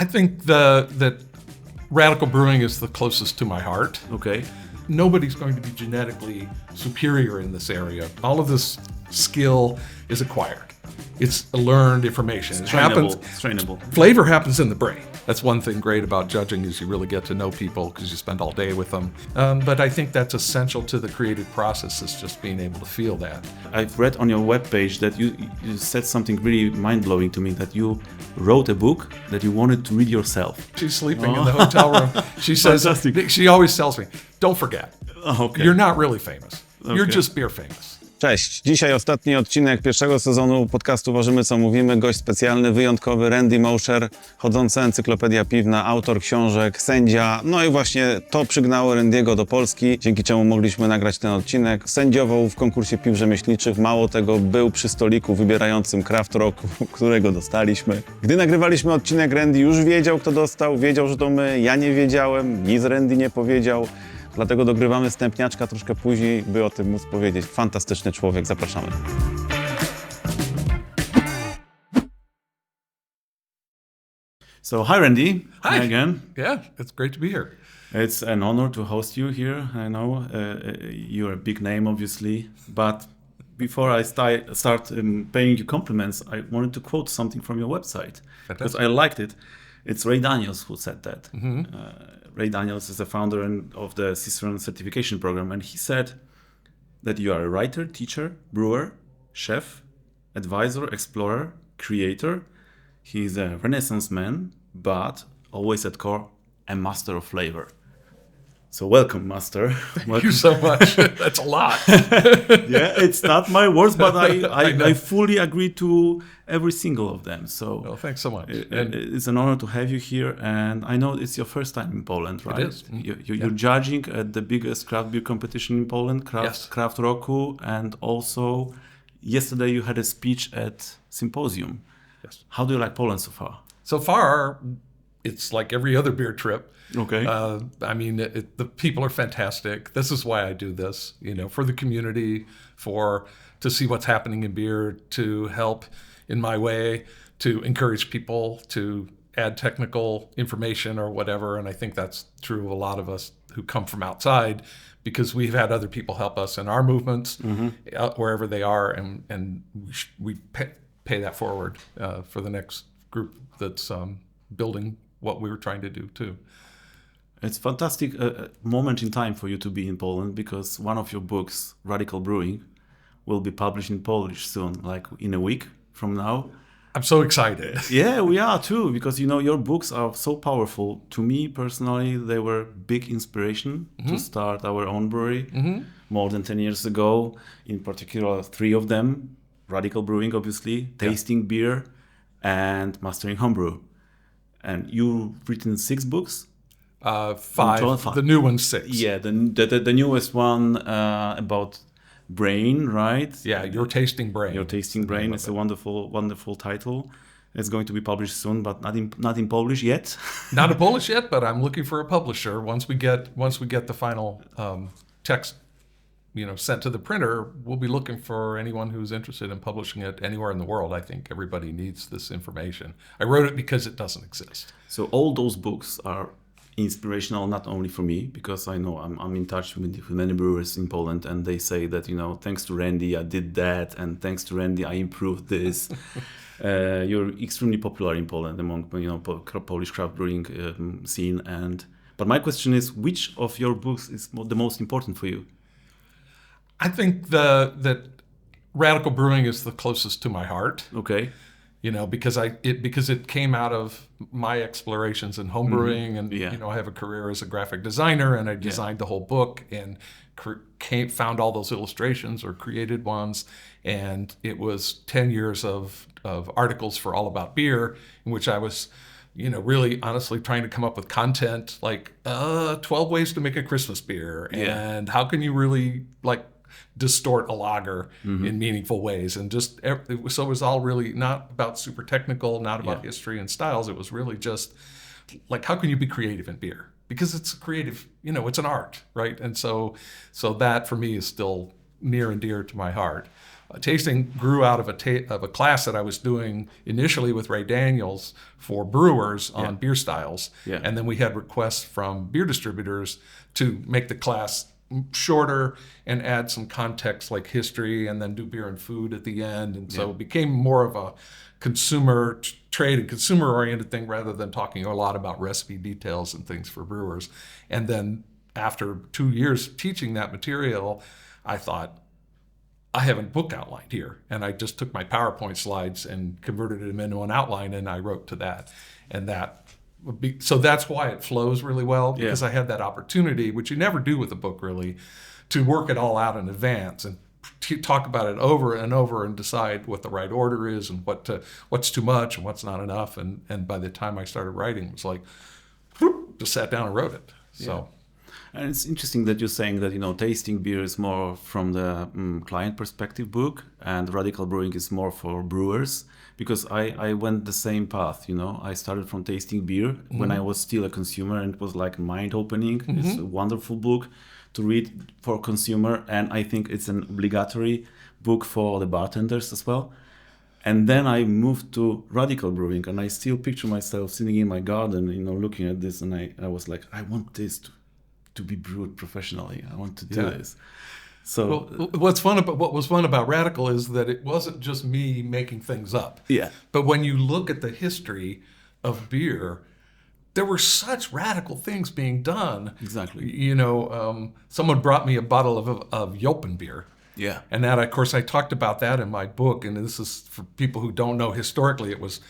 I think that radical brewing is the closest to my heart. Okay. Nobody's going to be genetically superior in this area. All of this skill is acquired. It's learned information. It's trainable. Flavor happens in the brain. That's one thing great about judging is you really get to know people because you spend all day with them. But I think that's essential to the creative process is just being able to feel that. I've read on your webpage that you said something really mind-blowing to me, that you wrote a book that you wanted to read yourself. She's sleeping in the hotel room. She says, she always tells me, don't forget, you're not really famous. You're just beer famous. Cześć, dzisiaj ostatni odcinek pierwszego sezonu podcastu Warzymy, co mówimy. Gość specjalny, wyjątkowy, Mosher, chodząca encyklopedia piwna, autor książek, sędzia. No i właśnie to przygnało Randy'ego do Polski, dzięki czemu mogliśmy nagrać ten odcinek. Sędziował w konkursie piw rzemieślniczych, mało tego, był przy stoliku wybierającym Kraftu Roku, którego dostaliśmy. Gdy nagrywaliśmy odcinek, Randy już wiedział, kto dostał, wiedział, że to my, ja nie wiedziałem, nic Randy nie powiedział. Dlatego dogrywamy stępniaczka troszkę później, by o tym móc powiedzieć. Fantastyczny człowiek, zapraszamy. So, hi Randy. Hi again. Yeah, it's great to be here. It's an honor to host you here. I know you're a big name, obviously. But before I start paying you compliments, I wanted to quote something from your website. Because I liked it. It's Ray Daniels who said that. Mm-hmm. Ray Daniels is the founder of the Cicerone certification program, and he said that you are a writer, teacher, brewer, chef, advisor, explorer, creator. He's a Renaissance man, but always at core, a master of flavor. So welcome, master. Thank you so much. That's a lot. Yeah, it's not my words, but I fully agree to every single of them. So well, thanks so much. It's an honor to have you here. And I know it's your first time in Poland, right? It is. You're judging at the biggest craft beer competition in Poland, Kraftu Roku. And also yesterday you had a speech at Symposium. Yes. How do you like Poland so far? So far, it's like every other beer trip. Okay. I mean, the people are fantastic. This is why I do this, for the community, to see what's happening in beer, to help in my way, to encourage people, to add technical information or whatever. And I think that's true of a lot of us who come from outside because we've had other people help us in our movements, wherever they are, and we pay that forward for the next group that's building what we were trying to do too. It's a fantastic moment in time for you to be in Poland because one of your books, Radical Brewing, will be published in Polish soon, like in a week from now. I'm so excited. Yeah, we are too, because your books are so powerful. To me personally, they were big inspiration to start our own brewery more than 10 years ago. In particular, 3 of them, Radical Brewing, obviously, Tasting Beer, and Mastering Homebrew. And you've written 6 books. 5. The new one's 6. Yeah, the newest one about brain, right? Yeah, Your Tasting Brain. Your Tasting Brain is a wonderful title. It's going to be published soon, but not in Polish yet. Not in Polish yet, but I'm looking for a publisher. Once we get the final text, sent to the printer, we'll be looking for anyone who's interested in publishing it anywhere in the world. I think everybody needs this information. I wrote it because it doesn't exist. So all those books are inspirational, not only for me, because I know I'm in touch with many brewers in Poland, and they say that thanks to Randy I did that, and thanks to Randy I improved this. You're extremely popular in Poland among Polish craft brewing scene. But my question is, which of your books is the most important for you? I think that radical brewing is the closest to my heart. Okay. Because it came out of my explorations in homebrewing, and I have a career as a graphic designer, and I designed the whole book and found all those illustrations or created ones, and it was 10 years of articles for All About Beer, in which I was really honestly trying to come up with content like 12 ways to make a Christmas beer, and how can you really distort a lager in meaningful ways, and so it was all really not about super technical, not about history and styles. It was really just how can you be creative in beer, because it's creative, it's an art, right? And so that for me is still near and dear to my heart. tasting grew out of a class that I was doing initially with Ray Daniels for brewers on beer styles. Yeah. And then we had requests from beer distributors to make the class shorter and add some context like history, and then do beer and food at the end. And so it became more of a consumer trade and consumer oriented thing rather than talking a lot about recipe details and things for brewers. And then after 2 years teaching that material, I thought, I have a book outlined here. And I just took my PowerPoint slides and converted them into an outline, and I wrote to that. And so that's why it flows really well, because I had that opportunity, which you never do with a book really, to work it all out in advance and talk about it over and over and decide what the right order is and what's too much and what's not enough. And by the time I started writing, it was like, whoop, just sat down and wrote it. So. And it's interesting that you're saying that, tasting beer is more from the client perspective book, and radical brewing is more for brewers, because I went the same path. I started from tasting beer when I was still a consumer, and it was like mind-opening. It's a wonderful book to read for consumer, and I think it's an obligatory book for the bartenders as well. And then I moved to radical brewing, and I still picture myself sitting in my garden, looking at this, and I was like, I want this to be brewed professionally. I want to do this. So what was fun about Radical is that it wasn't just me making things up. Yeah. But when you look at the history of beer, there were such radical things being done. Exactly. Someone brought me a bottle of Jopen beer. Yeah. And that, of course, I talked about that in my book. And this is for people who don't know. Historically, it was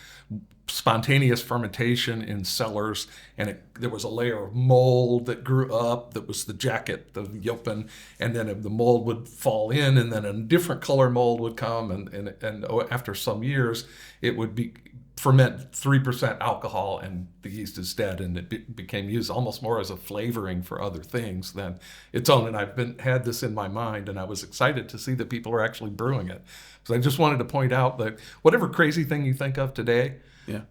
spontaneous fermentation in cellars, and there was a layer of mold that grew up that was the jacket, the Jopen, and then the mold would fall in, and then a different color mold would come, and after some years, it would ferment 3% alcohol, and the yeast is dead, and it became used almost more as a flavoring for other things than its own. And I've had this in my mind, and I was excited to see that people are actually brewing it. So I just wanted to point out that whatever crazy thing you think of today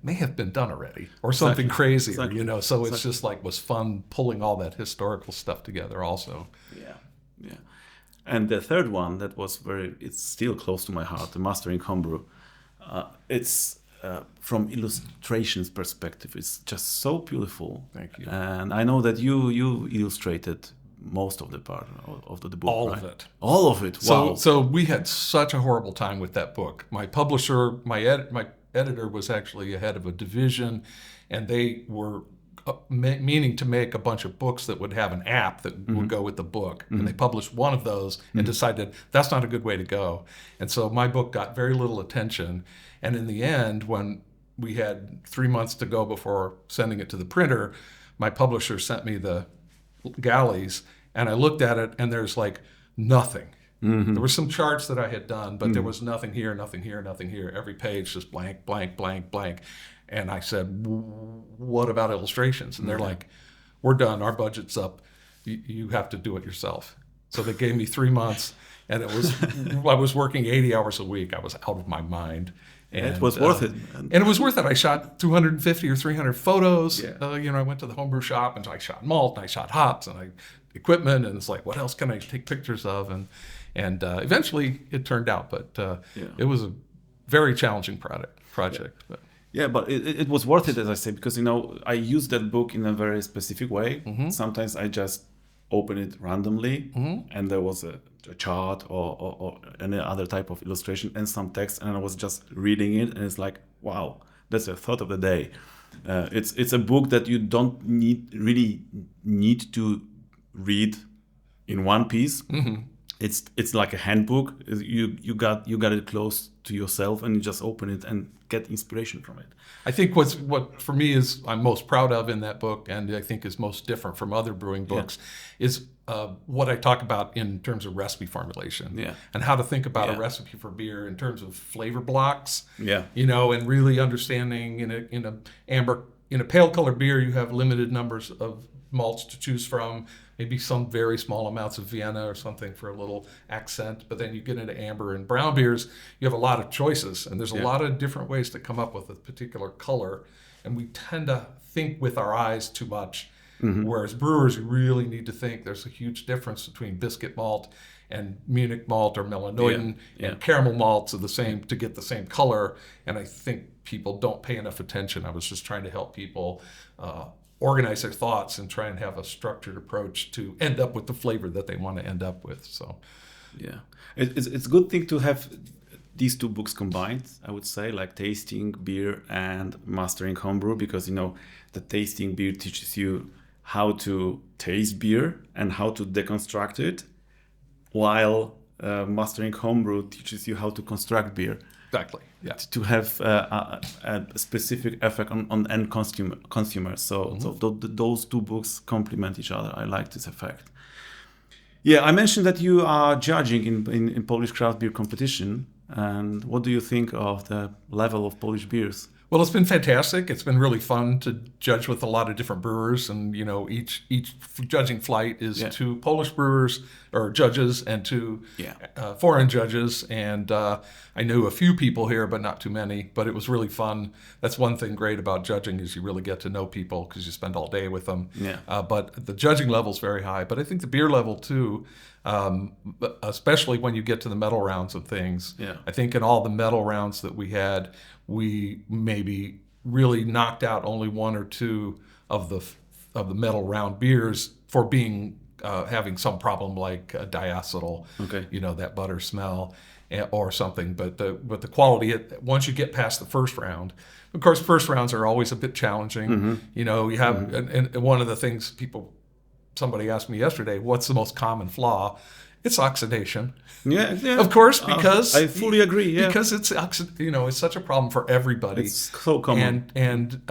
may have been done already, or something crazier, so it's just was fun pulling all that historical stuff together also. Yeah. And the third one that was it's still close to my heart, the Mastering Homebrew. It's from illustrations perspective, it's just so beautiful. Thank you. And I know that you illustrated most of the part of the book. All right? of it. All of it. Wow. So we had such a horrible time with that book. My publisher, my editor was actually the head of a division, and they were meaning to make a bunch of books that would have an app that would go with the book. And they published one of those and decided that's not a good way to go. And so my book got very little attention. And in the end, when we had 3 months to go before sending it to the printer, my publisher sent me the galleys, and I looked at it, and there's nothing. There were some charts that I had done, but there was nothing here, nothing here, nothing here. Every page just blank, blank, blank, blank. And I said, what about illustrations? And they're like, we're done. Our budget's up. You have to do it yourself. So they gave me 3 months, and I was working 80 hours a week. I was out of my mind. And it was worth it. And it was worth it. I shot 250 or 300 photos. I went to the homebrew shop, and I shot malt, and I shot hops, and equipment, and it's what else can I take pictures of? And eventually it turned out, but it was a very challenging project. But. Yeah, but it was worth it, as I say, because I used that book in a very specific way. Sometimes I just open it randomly, and there was a chart or any other type of illustration and some text, and I was just reading it, and it's like, wow, that's a thought of the day. It's a book that you don't really need to read in one piece. It's like a handbook. You got it close to yourself, and you just open it and get inspiration from it. I think what for me is I'm most proud of in that book, and I think is most different from other brewing books, is what I talk about in terms of recipe formulation, and how to think about a recipe for beer in terms of flavor blocks. And really understanding in a pale colored beer, you have limited numbers of malts to choose from, maybe some very small amounts of Vienna or something for a little accent, but then you get into amber and brown beers, you have a lot of choices, and there's a lot of different ways to come up with a particular color, and we tend to think with our eyes too much Whereas brewers, you really need to think there's a huge difference between biscuit malt and Munich malt or Melanoiden, and caramel malts are the same to get the same color. And I think people don't pay enough attention. I was just trying to help people organize their thoughts and try and have a structured approach to end up with the flavor that they want to end up with. So, yeah, it's a good thing to have these two books combined, I would say, like tasting beer and mastering homebrew, because the tasting beer teaches you how to taste beer and how to deconstruct it, while mastering homebrew teaches you how to construct beer. Exactly. Yeah. To have a specific effect on end consumers. So those two books complement each other. I like this effect. Yeah, I mentioned that you are judging in Polish craft beer competition. And what do you think of the level of Polish beers? Well, it's been fantastic. It's been really fun to judge with a lot of different brewers, and each judging flight is 2 Polish brewers or judges and 2 foreign judges. And I knew a few people here, but not too many. But it was really fun. That's one thing great about judging is you really get to know people because you spend all day with them. Yeah. But the judging level is very high. But I think the beer level too. Especially when you get to the medal rounds of things. Yeah. I think in all the medal rounds that we had, we maybe really knocked out only 1 or 2 of the medal round beers for being having some problem like diacetyl, that butter smell or something. But the quality, once you get past the first round, of course, first rounds are always a bit challenging. You have and one of the things somebody asked me yesterday, what's the most common flaw? It's oxidation. Yeah. Of course, because I fully agree. Yeah. Because it's it's such a problem for everybody. It's so common, and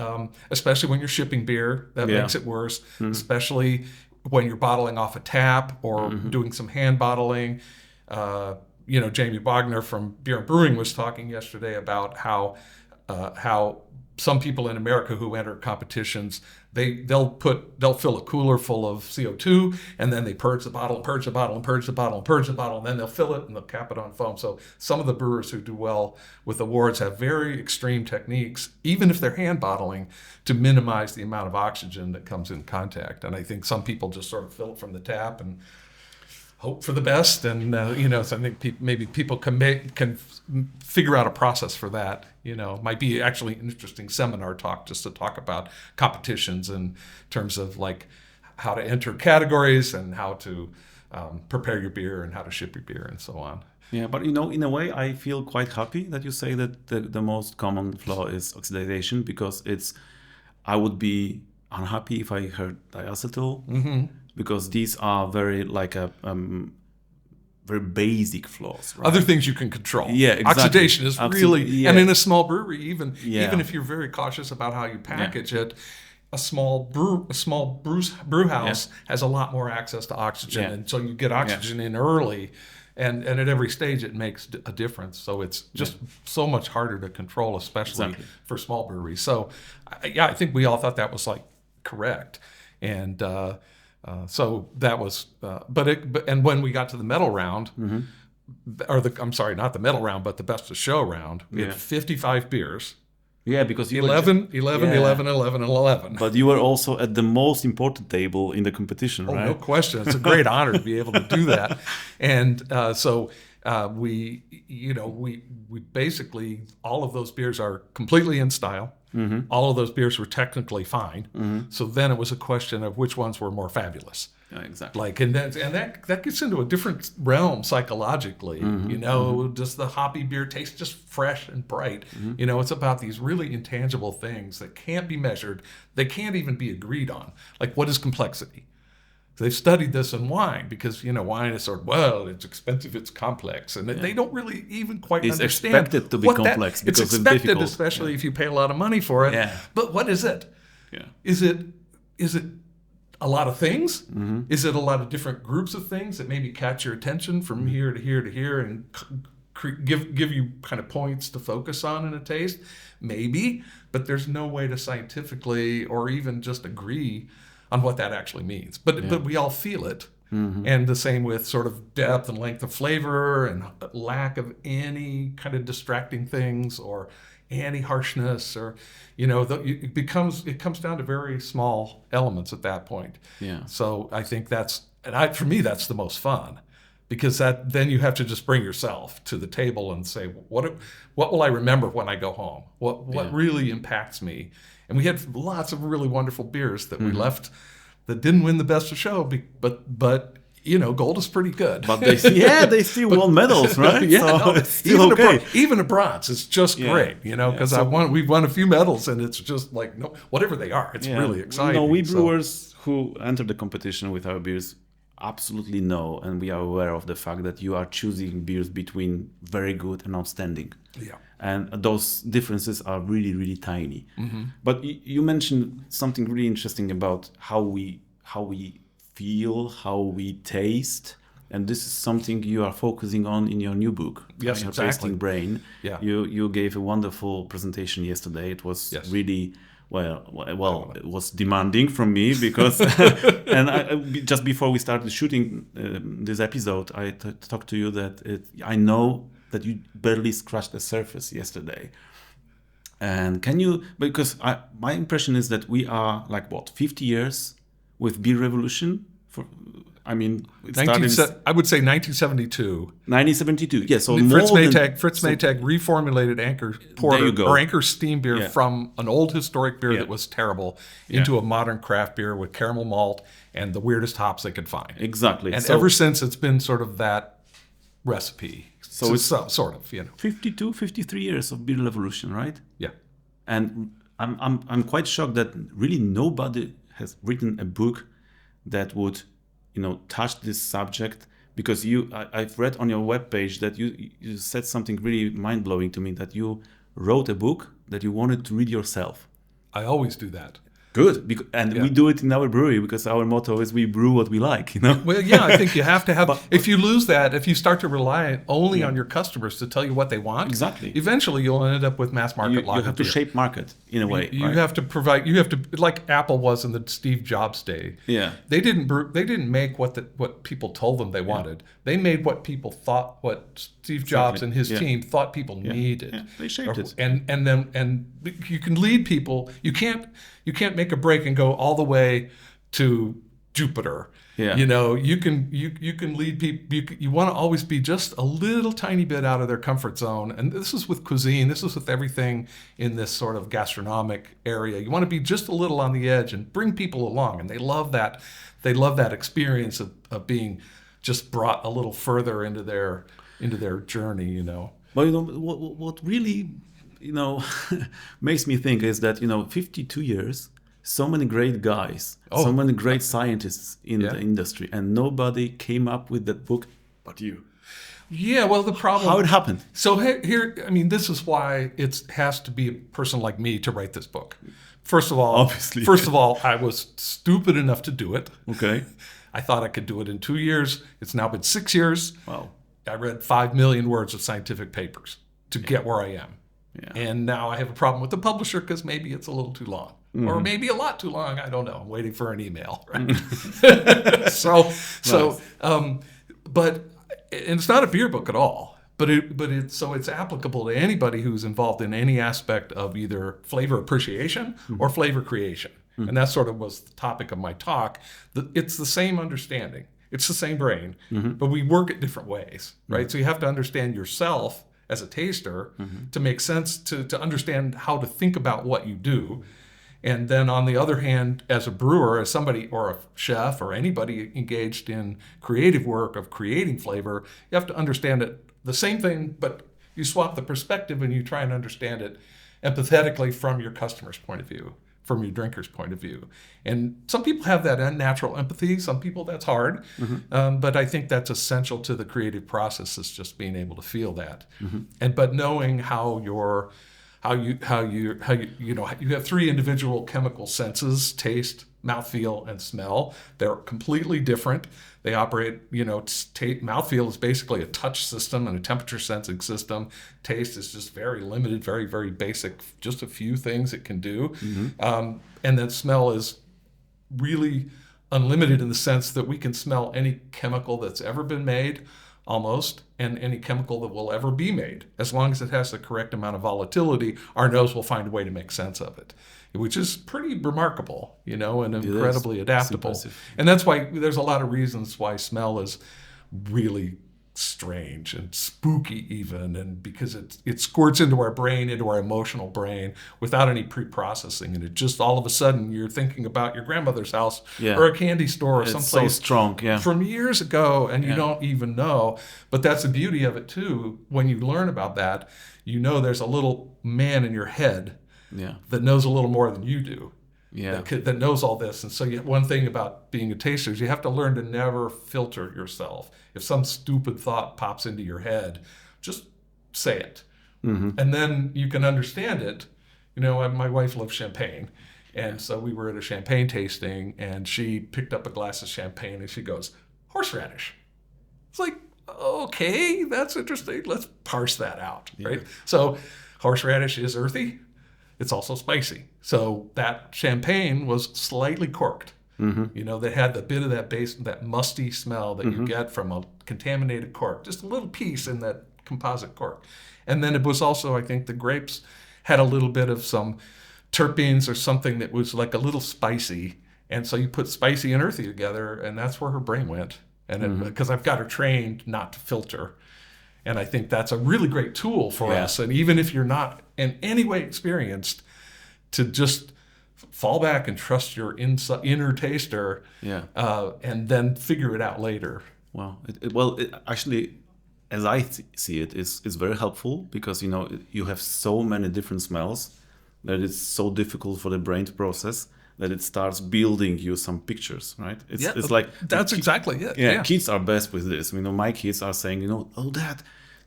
especially when you're shipping beer, that makes it worse. Especially when you're bottling off a tap or doing some hand bottling. Jamie Wagner from Beer and Brewing was talking yesterday about how some people in America who enter competitions, they'll fill a cooler full of CO2 and then they purge the bottle and purge the bottle and purge the bottle and purge the bottle, and then they'll fill it and they'll cap it on foam. So some of the brewers who do well with awards have very extreme techniques, even if they're hand bottling, to minimize the amount of oxygen that comes in contact. And I think some people just sort of fill it from the tap and hope for the best, and so I think maybe people can figure out a process for that. Might be actually an interesting seminar talk just to talk about competitions in terms of like how to enter categories and how to prepare your beer and how to ship your beer and so on. Yeah, but in a way, I feel quite happy that you say that the most common flaw is oxidation, because I would be unhappy if I heard diacetyl. Because these are very very basic flaws. Right? Other things you can control. Yeah, exactly. Oxidation is Absolutely. really, and in a small brewery, even if you're very cautious about how you package it, a small brew house has a lot more access to oxygen, and so you get oxygen in early, and at every stage it makes a difference. So it's just so much harder to control, especially for small breweries. So I think we all thought that was correct, and. So that was, and when we got to the medal round, not the medal round, but the best of show round, we had 55 beers. Yeah, because you 11, 11, and 11. But you were also at the most important table in the competition, right? No question. It's a great honor to be able to do that. And so we basically, all of those beers are completely in style. All of those beers were technically fine. So then it was a question of which ones were more fabulous. Yeah, exactly. And that gets into a different realm psychologically. Does the hoppy beer taste just fresh and bright? It's about these really intangible things that can't be measured. They can't even be agreed on. Like, what is complexity? They've studied this in wine because, wine is it's expensive, it's complex. And they don't really even quite understand. It's expected to be complex because it's expected, difficult. especially if you pay a lot of money for it. Yeah. But what is it? Yeah. Is it a lot of things? Is it a lot of different groups of things that maybe catch your attention from here to here to here and give you kind of points to focus on in a taste? Maybe, but there's no way to scientifically or even just agree on what that actually means. But we all feel it. And the same with sort of depth and length of flavor and lack of any kind of distracting things or anti-harshness or, it comes down to very small elements at that point. Yeah. So I think for me, that's the most fun, because then you have to just bring yourself to the table and say, what will I remember when I go home? What really impacts me? And we had lots of really wonderful beers that we left that didn't win the best of show, but gold is pretty good. But they still won medals, right? Yeah, so it's still even a bronze is just great, because we've won a few medals, and it's just like, whatever they are, it's really exciting. We brewers who enter the competition with our beers absolutely know, and we are aware of the fact that you are choosing beers between very good and outstanding. Yeah. And those differences are really, really tiny. Mm-hmm. But you mentioned something really interesting about how we feel, how we taste, and this is something you are focusing on in your new book. Yes, your exactly. Tasting Brain. Yeah. You gave a wonderful presentation yesterday. It was really it was demanding from me because, and just before we started shooting this episode, I talked to you that I know that you barely scratched the surface yesterday. And because my impression is that we are 50 years with beer revolution. I would say 1972. 1972, yes. So Fritz Maytag reformulated Anchor Porter or Anchor Steam beer from an old historic beer that was terrible into a modern craft beer with caramel malt and the weirdest hops they could find. Exactly. And ever since, it's been sort of that recipe. So it's sort of, 52, 53 years of beer revolution, right? Yeah. And I'm quite shocked that really nobody has written a book that would touch this subject, because I've read on your webpage that you said something really mind-blowing to me, that you wrote a book that you wanted to read yourself. I always do that. Good. We do it in our brewery because our motto is we brew what we like, Well, yeah, I think you have to have, if you lose that, if you start to rely only on your customers to tell you what they want, exactly, eventually you'll end up with mass market lager. You have to shape market in a way. You have to like Apple was in the Steve Jobs day. Yeah. They didn't make what people told them they wanted. They made what people thought, what Steve Jobs and his team thought people needed. Yeah. They shaped it. And you can lead people. You can't make a break and go all the way to Jupiter. Yeah. You can lead people. You want to always be just a little tiny bit out of their comfort zone. And this is with cuisine. This is with everything in this sort of gastronomic area. You want to be just a little on the edge and bring people along. And they love that. They love that experience of being just brought a little further into their journey. But what really makes me think is that 52 years, so many great guys, so many great scientists in the industry, and nobody came up with that book but you. Yeah, well, the problem... How it happened? So here, this is why it has to be a person like me to write this book. First of all, I was stupid enough to do it. Okay. I thought I could do it in 2 years. It's now been 6 years. Wow. I read 5 million words of scientific papers to get where I am. Yeah. And now I have a problem with the publisher because maybe it's a little too long. Mm-hmm. Or maybe a lot too long. I don't know. I'm waiting for an email. Right? But it's not a beer book at all. But it's applicable to anybody who's involved in any aspect of either flavor appreciation or flavor creation. Mm-hmm. And that sort of was the topic of my talk. It's the same understanding. It's the same brain, but we work it different ways, right? Mm-hmm. So you have to understand yourself as a taster to make sense, to understand how to think about what you do. And then on the other hand, as a brewer, as somebody or a chef or anybody engaged in creative work of creating flavor, you have to understand it the same thing, but you swap the perspective and you try and understand it empathetically from your customer's point of view, from your drinker's point of view. And some people have that unnatural empathy. Some people that's hard. But I think that's essential to the creative process, is just being able to feel that. But knowing how you have 3 individual chemical senses: taste, mouthfeel, and smell. They're completely different. They operate, mouthfeel is basically a touch system and a temperature sensing system. Taste is just very limited, very, very basic, just a few things it can do. And then smell is really unlimited in the sense that we can smell any chemical that's ever been made almost, and any chemical that will ever be made. As long as it has the correct amount of volatility, our nose will find a way to make sense of it, which is pretty remarkable, and incredibly adaptable. And that's why there's a lot of reasons why smell is really strange and spooky even, and because it squirts into our brain, into our emotional brain without any pre-processing, and it just all of a sudden you're thinking about your grandmother's house or a candy store or someplace so strong from years ago, and you don't even know. But that's the beauty of it too. When you learn about that, there's a little man in your head that knows a little more than you do. That knows all this. And so one thing about being a taster is you have to learn to never filter yourself. If some stupid thought pops into your head, just say it. And then you can understand it. My wife loves champagne. And so we were at a champagne tasting, and she picked up a glass of champagne, and she goes, horseradish. It's like, okay, that's interesting. Let's parse that out, right? So horseradish is earthy. It's also spicy. So that champagne was slightly corked. They had the bit of that base, that musty smell that you get from a contaminated cork, just a little piece in that composite cork. And then it was also, I think the grapes had a little bit of some terpenes or something that was like a little spicy. And so you put spicy and earthy together, and that's where her brain went. And because I've got her trained not to filter. And I think that's a really great tool for us. And even if you're not in any way experienced, to just fall back and trust your inner taster, and then figure it out later. Wow. Actually, as I see it, it's very helpful because, you have so many different smells that it's so difficult for the brain to process that it starts building you some pictures, right? It's like... That's exactly it. Kids are best with this. My kids are saying, oh, Dad,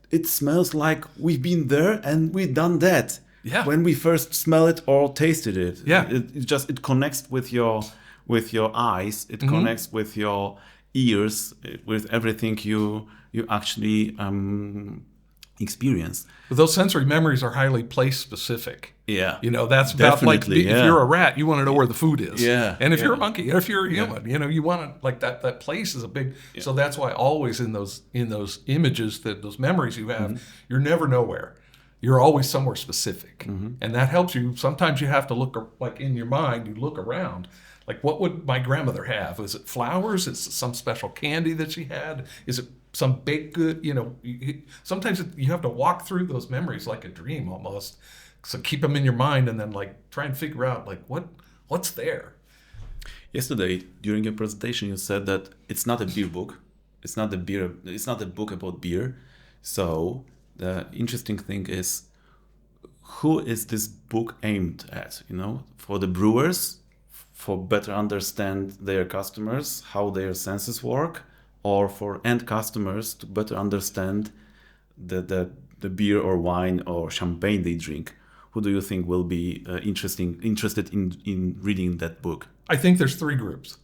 it smells like we've been there and we've done that. Yeah. When we first smell it or tasted it. Yeah. It connects with your eyes. It connects with your ears, with everything you actually experience. But those sensory memories are highly place specific. Yeah. That's about like if you're a rat, you want to know where the food is. Yeah. And if you're a monkey, if you're a human, you want to like that place is a big. Yeah. So that's why always in those images, those memories you have, you're never nowhere. You're always somewhere specific. And that helps you. Sometimes you have to look, like in your mind, you look around. Like, what would my grandmother have? Is it flowers? Is it some special candy that she had? Is it some baked good? Sometimes you have to walk through those memories like a dream almost. So keep them in your mind and then like try and figure out like what's there. Yesterday, during your presentation, you said that it's not a beer book. It's not a book about beer. So the interesting thing is, who is this book aimed at? For the brewers, for better understand their customers, how their senses work, or for end customers to better understand the beer or wine or champagne they drink. Who do you think will be interested in reading that book? I think there's three groups.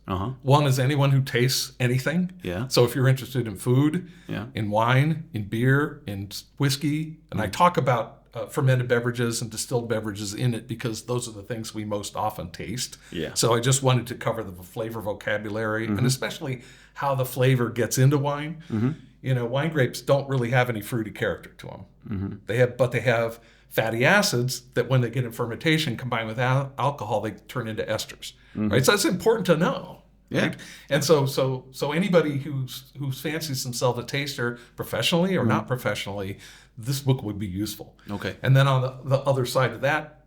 One is anyone who tastes anything. Yeah. So if you're interested in food, in wine, in beer, in whiskey, and I talk about fermented beverages and distilled beverages in it because those are the things we most often taste. Yeah. So I just wanted to cover the flavor vocabulary and especially how the flavor gets into wine. Wine grapes don't really have any fruity character to them. They have fatty acids that when they get in fermentation combined with alcohol, they turn into esters. Right? So it's important to know. Yeah. Right? And so anybody who fancies themselves a taster professionally or not professionally, this book would be useful. Okay. And then on the other side of that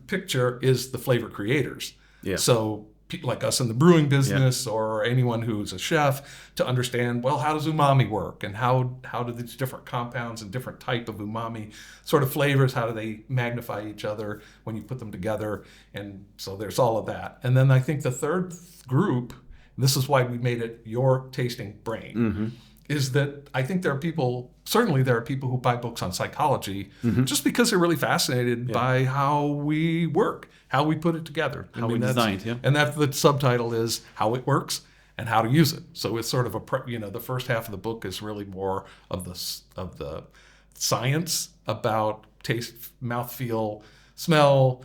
picture is the flavor creators. Yeah. So people like us in the brewing business or anyone who's a chef to understand, well, how does umami work? And how do these different compounds and different type of umami sort of flavors, how do they magnify each other when you put them together? And so there's all of that. And then I think the third group, this is why we made it your tasting brain, is that I think there are people who buy books on psychology just because they're really fascinated by how we work, how we put it together. How we designed, And that the subtitle is How It Works and How to Use It. So it's sort of the first half of the book is really more of the science about taste, mouthfeel, smell,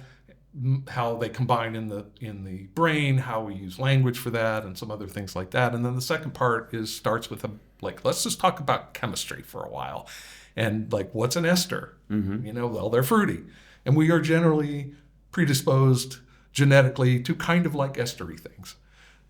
how they combine in the brain, how we use language for that, and some other things like that. And then the second part starts with let's just talk about chemistry for a while, and like, what's an ester? Well, they're fruity, and we are generally predisposed genetically to kind of like estery things.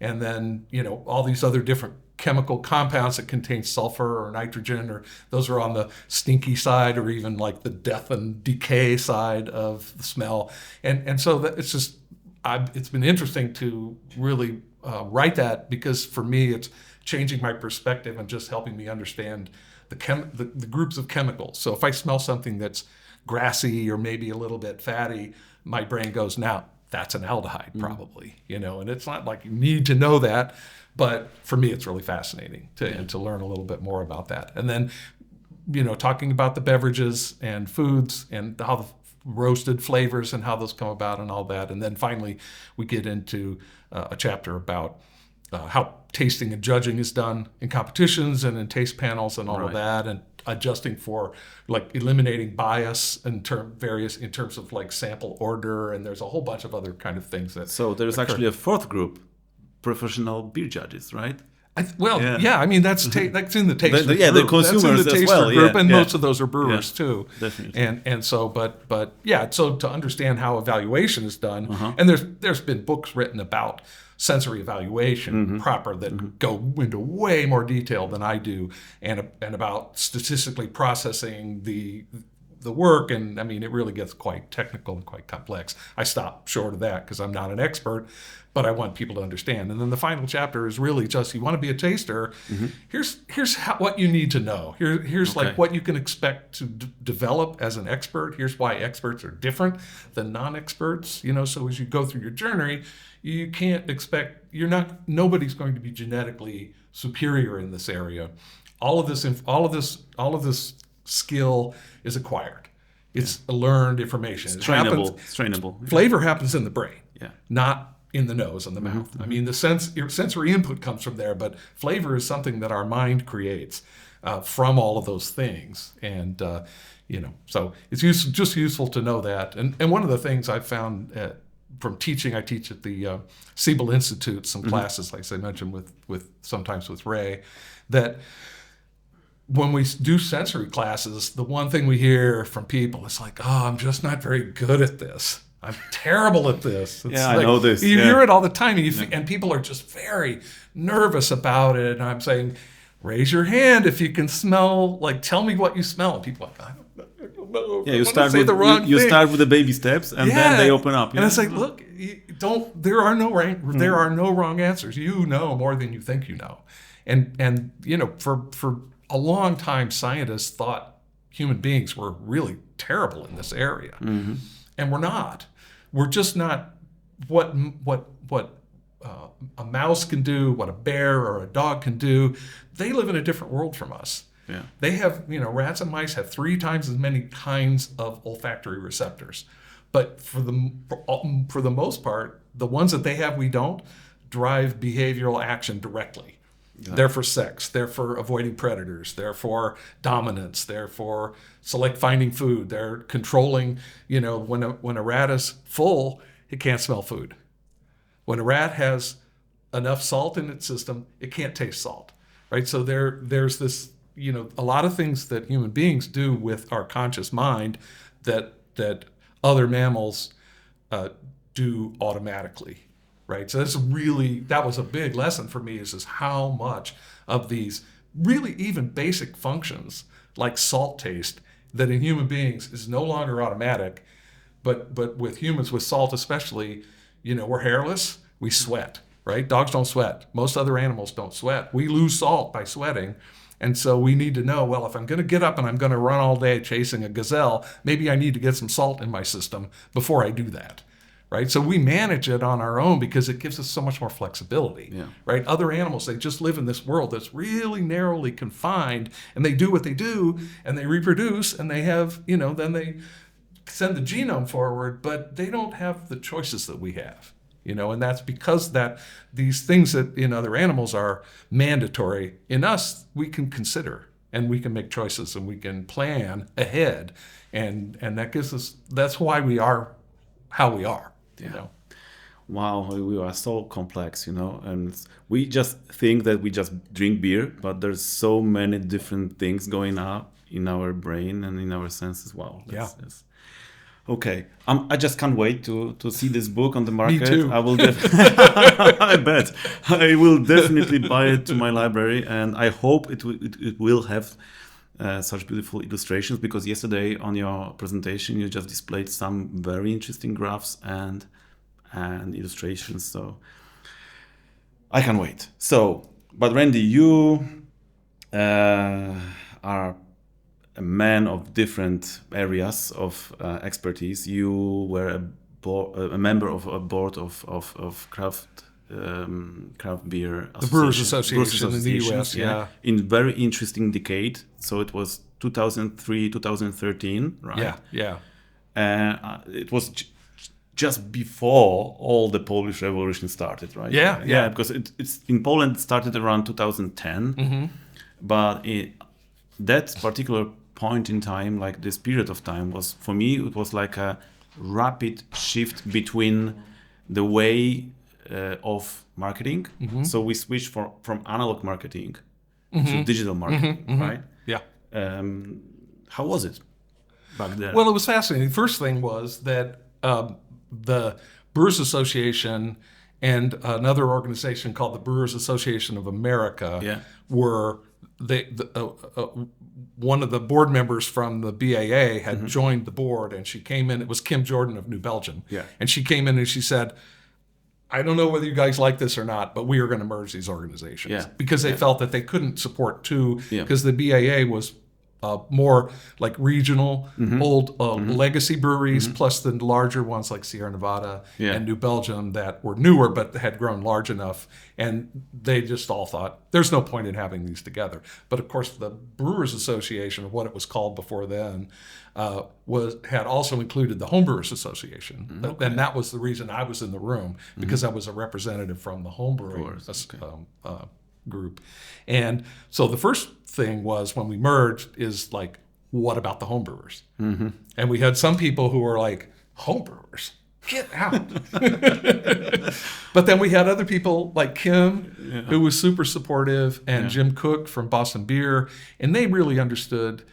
And then, all these other different chemical compounds that contain sulfur or nitrogen, or those are on the stinky side, or even like the death and decay side of the smell. And so it's just, it's been interesting to really write that, because for me, it's changing my perspective and just helping me understand the groups of chemicals. So if I smell something that's grassy or maybe a little bit fatty, my brain goes, now that's an aldehyde probably, and it's not like you need to know that, but for me, it's really fascinating to learn a little bit more about that. And then, talking about the beverages and foods and how the roasted flavors and how those come about and all that. And then finally, we get into a chapter about how tasting and judging is done in competitions and in taste panels and all of that, and adjusting for like eliminating bias in terms of like sample order, and there's a whole bunch of other kind of things that. So there's actually a fourth group, professional beer judges, right? I mean that's in the taster group. The consumers that's in the taster as well, group, and most of those are brewers too. Definitely. And so, but so to understand how evaluation is done, and there's been books written about sensory evaluation proper that go into way more detail than I do, and about statistically processing the work, and I mean it really gets quite technical and quite complex. I stop short of that because I'm not an expert, but I want people to understand. And then the final chapter is really just, you want to be a taster, here's what you need to know. Here's like what you can expect to develop as an expert. Here's why experts are different than non-experts. So as you go through your journey, you can't expect, nobody's going to be genetically superior in this area. All of this skill is acquired. It's learned information. It's trainable. Flavor happens in the brain, not in the nose and the mouth. I mean, your sensory input comes from there, but flavor is something that our mind creates from all of those things. And, so it's just useful to know that. And one of the things I found from teaching, I teach at the Siebel Institute, some classes, like I mentioned, sometimes with Ray, that when we do sensory classes, the one thing we hear from people is like, oh, I'm just not very good at this. I'm terrible at this. It's I know this. You hear it all the time, and people are just very nervous about it. And I'm saying, raise your hand if you can smell, tell me what you smell. And people are like, I don't know. You start with the baby steps, and then they open up. And it's like, look, there are no wrong answers. You know more than you think you know. And for a long time, scientists thought human beings were really terrible in this area. And we're not. We're just not what a mouse can do, what a bear or a dog can do. They live in a different world from us. Yeah. They have, rats and mice have 3 times as many kinds of olfactory receptors. But for the most part, the ones that they have we don't drive behavioral action directly. Yeah. They're for sex. They're for avoiding predators. They're for dominance. They're for finding food. They're controlling. When a rat is full, it can't smell food. When a rat has enough salt in its system, it can't taste salt. Right. So there's this. A lot of things that human beings do with our conscious mind that other mammals do automatically. Right. So that was a big lesson for me, is how much of these really even basic functions like salt taste that in human beings is no longer automatic, but with humans, with salt especially, we're hairless, we sweat, right? Dogs don't sweat. Most other animals don't sweat. We lose salt by sweating. And so we need to know, well, if I'm going to get up and I'm going to run all day chasing a gazelle, maybe I need to get some salt in my system before I do that. Right, so we manage it on our own because it gives us so much more flexibility. Yeah. Right, other animals, they just live in this world that's really narrowly confined, and they do what they do, and they reproduce, and they have, then they send the genome forward, but they don't have the choices that we have. And that's because that these things that in other animals are mandatory, in us we can consider, and we can make choices, and we can plan ahead, and that gives us. That's why we are how we are. Yeah. You know? Wow, we are so complex, and we just think that we just drink beer, but there's so many different things going on in our brain and in our senses. Wow. That's okay. I just can't wait to see this book on the market. Me too. I will I bet. I will definitely buy it to my library, and I hope it will have such beautiful illustrations, because yesterday on your presentation you just displayed some very interesting graphs and illustrations, so I can't wait. So, but Randy, you are a man of different areas of expertise. You were a member of a board of craft beer, the Brewers Association in the U.S. Yeah, in very interesting decade. So it was 2003, 2013, right? Yeah. It was just before all the Polish Revolution started, right? Yeah. Because it's in Poland, it started around 2010, but that particular point in time, like this period of time, was, for me, it was like a rapid shift between the way of marketing. So we switched from analog marketing to digital marketing, right? Yeah. How was it back then? Well, it was fascinating. The first thing was that the Brewers Association and another organization called the Brewers Association of America were one of the board members from the BAA had joined the board, and she came in. It was Kim Jordan of New Belgium, and she came in and she said, "I don't know whether you guys like this or not, but we are going to merge these organizations," because they felt that they couldn't support two, because the BAA was more like regional, old legacy breweries, plus the larger ones like Sierra Nevada and New Belgium that were newer but had grown large enough. And they just all thought, there's no point in having these together. But of course, the Brewers Association, or what it was called before then, had also included the Homebrewers Association. And that was the reason I was in the room, because I was a representative from the homebrewing group. And so the first thing was, when we merged, is like, what about the homebrewers? And we had some people who were like, homebrewers, get out. But then we had other people like Kim, who was super supportive, and Jim Cook from Boston Beer, and they really understood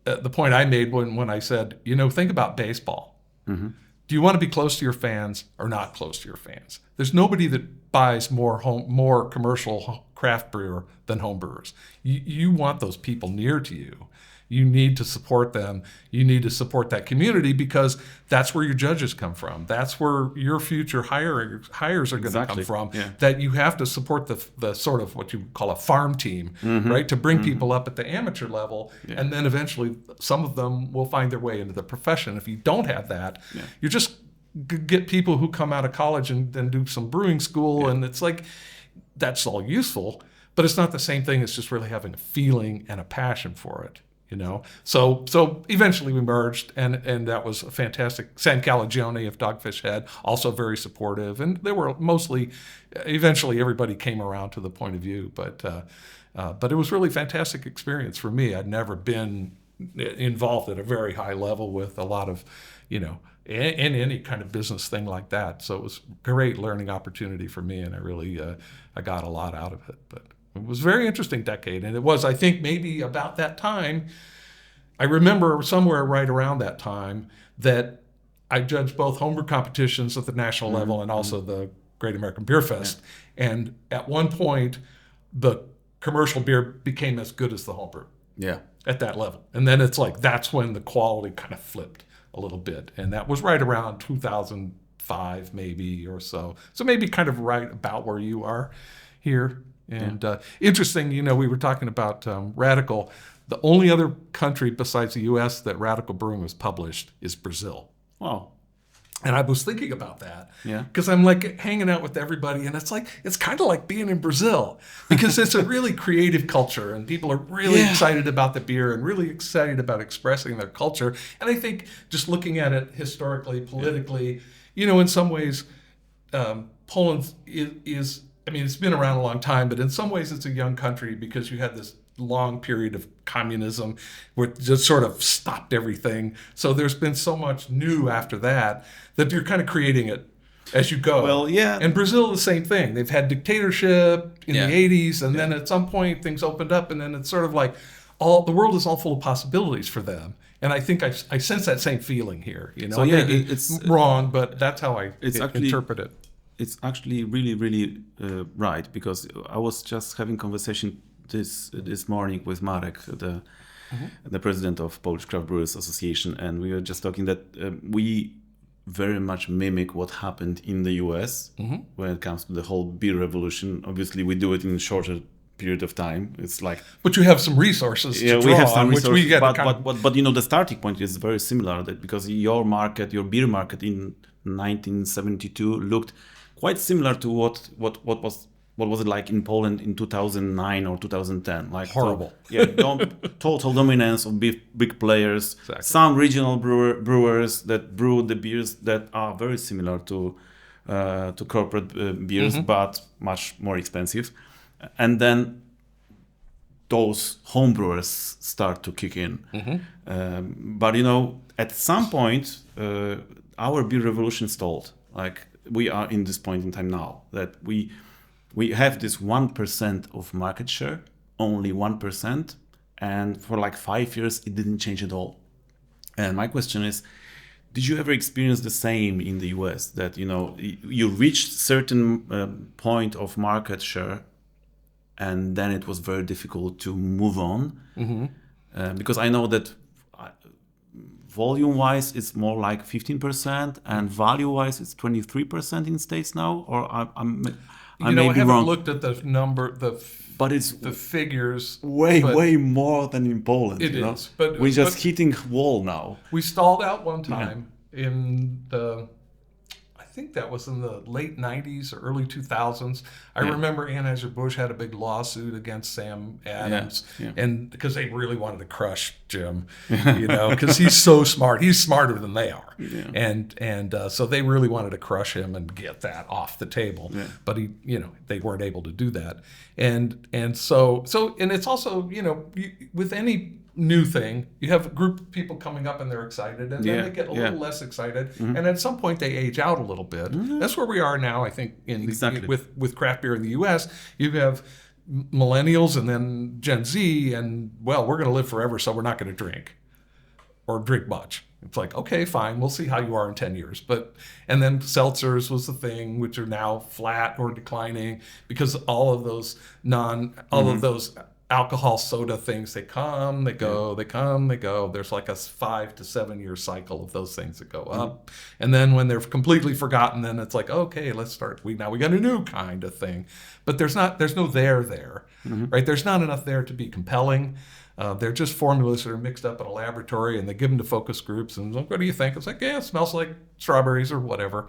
the point I made when I said, think about baseball. Do you want to be close to your fans or not close to your fans? There's nobody that buys more commercial craft brewer than home brewers. You want those people near to you. You need to support them. You need to support that community, because that's where your judges come from. That's where your future hires are going to come from. That you have to support the sort of what you call a farm team, right? To bring people up at the amateur level, and then eventually some of them will find their way into the profession. If you don't have that, you just get people who come out of college and then do some brewing school, and it's like, that's all useful, but it's not the same thing as just really having a feeling and a passion for it. So eventually we merged, and that was fantastic. San Calagione of Dogfish Head, also very supportive, and they were mostly, eventually everybody came around to the point of view, but it was really fantastic experience for me. I'd never been involved at a very high level with a lot of, in any kind of business thing like that. So it was a great learning opportunity for me, and I really, I got a lot out of it. But it was a very interesting decade, and it was, I think, maybe about that time. I remember somewhere right around that time that I judged both homebrew competitions at the national level and also the Great American Beer Fest. And at one point, the commercial beer became as good as the homebrew. At that level. And then it's like, that's when the quality kind of flipped a little bit. And that was right around 2005 maybe or so. So maybe kind of right about where you are here. And interesting, we were talking about Radical. The only other country besides the U.S. that Radical Brewing was published is Brazil. Wow. And I was thinking about that, because I'm like hanging out with everybody, and it's like, it's kind of like being in Brazil, because it's a really creative culture, and people are really excited about the beer and really excited about expressing their culture. And I think just looking at it historically, politically, in some ways, Poland is, I mean, it's been around a long time, but in some ways it's a young country, because you had this long period of communism where it just sort of stopped everything. So there's been so much new after that you're kind of creating it as you go. Well, yeah. And Brazil, the same thing. They've had dictatorship in the 80s, and then at some point things opened up, and then it's sort of like the world is all full of possibilities for them. And I think I sense that same feeling here. You know, so yeah, it's wrong, but that's how I interpret it. It's actually really, really right, because I was just having conversation this morning with Marek, the president of Polish Craft Brewers Association, and we were just talking that we very much mimic what happened in the US when it comes to the whole beer revolution. Obviously, we do it in a shorter period of time. It's like, but you have some resources to draw we have some on, resources, which we get but you know, the starting point is very similar, that because your beer market in 1972 looked quite similar to what was it like in Poland in 2009 or 2010? Like horrible. Total dominance of big players. Exactly. Some regional brewers that brew the beers that are very similar to corporate beers, but much more expensive. And then those home brewers start to kick in. But you know, at some point, our beer revolution stalled. Like, we are in this point in time now that we have this 1% of market share, only 1%, and for like 5 years it didn't change at all. And my question is, did you ever experience the same in the US, that you know, you reached certain point of market share and then it was very difficult to move on? Because I know that volume-wise, it's more like 15%, and value-wise, it's 23% in States now. Or I may be I haven't wrong. looked at the number, but it's the figures. way more than in Poland. It you is, know? We're just hitting wall now. We stalled out one time in I think that was in the late 90s or early 2000s. I remember Anheuser-Busch had a big lawsuit against Sam Adams, and because they really wanted to crush Jim, you know, because he's so smart. He's smarter than they are, and so they really wanted to crush him and get that off the table. But they weren't able to do that, and so it's also, you know, with any new thing, you have a group of people coming up and they're excited, and then they get a little less excited, and at some point they age out a little bit. That's where we are now, I think, with craft beer in the U.S. You have millennials and then Gen Z, and well, we're going to live forever, so we're not going to drink or drink much. It's like, okay, fine, we'll see how you are in 10 years. And then seltzers was the thing, which are now flat or declining, because all of those alcohol soda things, they come, they go, they come, they go. There's like a 5 to 7 year cycle of those things that go up. And then when they're completely forgotten, then it's like, okay, let's start. We got a new kind of thing. But there's no there, right? There's not enough there to be compelling. They're just formulas that are mixed up in a laboratory, and they give them to focus groups. And like, what do you think? It's like, yeah, it smells like strawberries or whatever.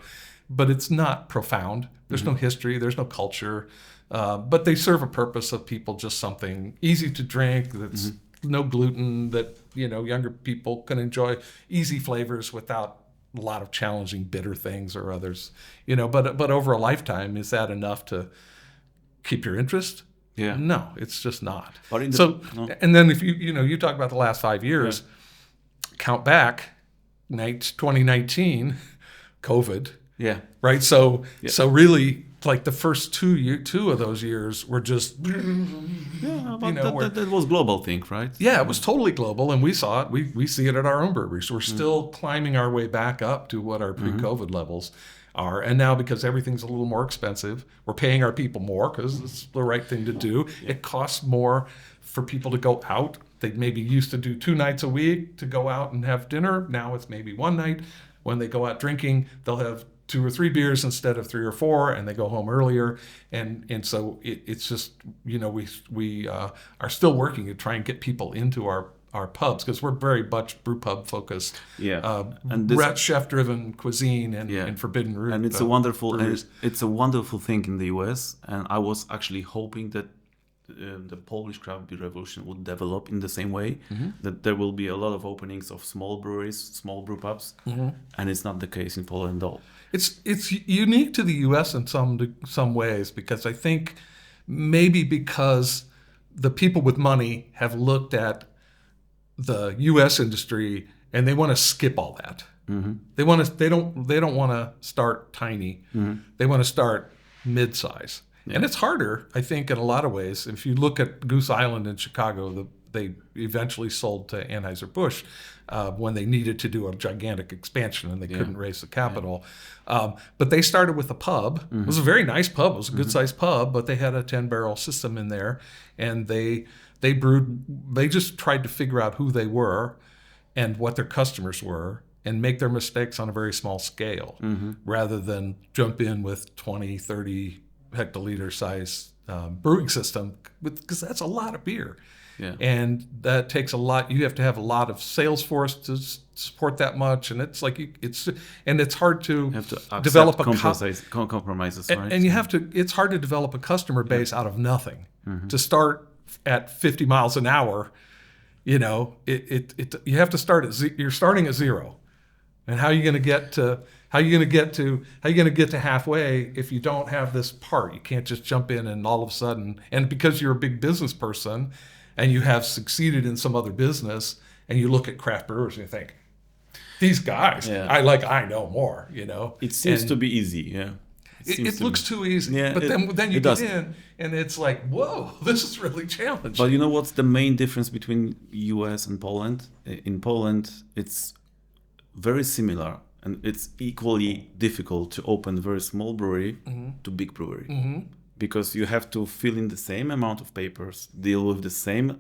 But it's not profound. There's no history. There's no culture. But they serve a purpose of people, just something easy to drink, that's no gluten, that, you know, younger people can enjoy easy flavors without a lot of challenging bitter things or others. You know, but over a lifetime, is that enough to keep your interest? Yeah. No, it's just not. But and then if you talk about the last 5 years, count back, 2019, COVID. Yeah. Right. So really, like the first two of those years were just, that was global thing, right? Yeah, it was totally global, and we saw it. We see it at our own breweries. We're still climbing our way back up to what our pre-COVID levels are, and now because everything's a little more expensive, we're paying our people more because it's the right thing to do. It costs more for people to go out. They maybe used to do 2 nights a week to go out and have dinner. Now it's maybe 1 night. When they go out drinking, they'll have 2 or 3 beers instead of 3 or 4, and they go home earlier, and so it's just, you know, we are still working to try and get people into our pubs, because we're very much brew pub focused, and chef driven cuisine and Forbidden Root, and it's a wonderful thing in the US, and I was actually hoping that the Polish craft beer revolution would develop in the same way, that there will be a lot of openings of small breweries, small brew pubs, and it's not the case in Poland at all. It's unique to the U.S. in some ways, because I think maybe because the people with money have looked at the U.S. industry and they want to skip all that. They don't want to start tiny. They want to start mid-size. And it's harder, I think, in a lot of ways. If you look at Goose Island in Chicago, they eventually sold to Anheuser-Busch when they needed to do a gigantic expansion and they couldn't raise the capital. But they started with a pub. It was a very nice pub. It was a good-sized pub, but they had a 10-barrel system in there. And they just tried to figure out who they were and what their customers were and make their mistakes on a very small scale rather than jump in with 20, 30 hectoliter size brewing system, because that's a lot of beer. Yeah. And that takes a lot. You have to have a lot of sales force to support that much, and it's like it's hard to develop compromises, right? And you have to. It's hard to develop a customer base out of nothing. To start at 50 miles an hour, you have to start at you're starting at zero. And how are you going to get to halfway if you don't have this part? You can't just jump in and all of a sudden, and because you're a big business person and you have succeeded in some other business, and you look at craft brewers and you think, these guys, I know more, It seems to be easy, yeah. It looks too easy, but then you get in and it's like, whoa, this is really challenging. But you know what's the main difference between US and Poland? In Poland, it's very similar, and it's equally difficult to open a very small brewery to big brewery, because you have to fill in the same amount of papers, deal with the same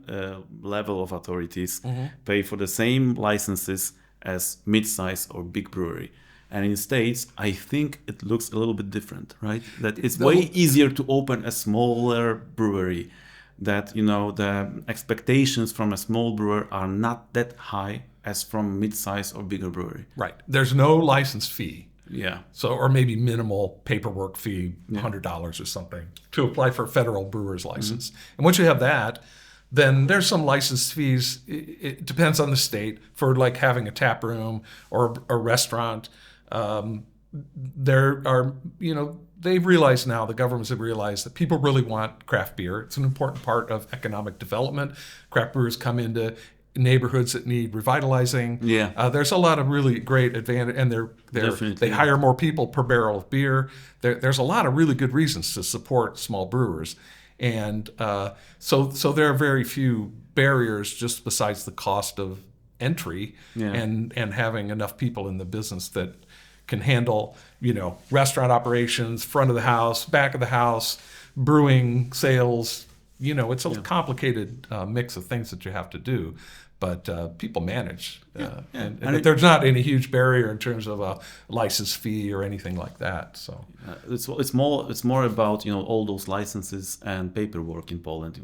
level of authorities, pay for the same licenses as mid-size or big brewery. And in States, I think it looks a little bit different, right? That it's way easier to open a smaller brewery, that the expectations from a small brewer are not that high as from mid-size or bigger brewery. Right. There's no license fee. Yeah. So, or maybe minimal paperwork fee, $100 or something, to apply for a federal brewer's license. And once you have that, then there's some license fees. It depends on the state for like having a tap room or a restaurant. There are, they've realized now, the governments have realized that people really want craft beer. It's an important part of economic development. Craft brewers come into neighborhoods that need revitalizing. There's a lot of really great advantage, and they hire more people per barrel of beer. There's a lot of really good reasons to support small brewers, and so there are very few barriers just besides the cost of entry and having enough people in the business that can handle restaurant operations, front of the house, back of the house, brewing, sales. It's a complicated mix of things that you have to do, but people manage. And there's not any huge barrier in terms of a license fee or anything like that. So it's more about all those licenses and paperwork in Poland.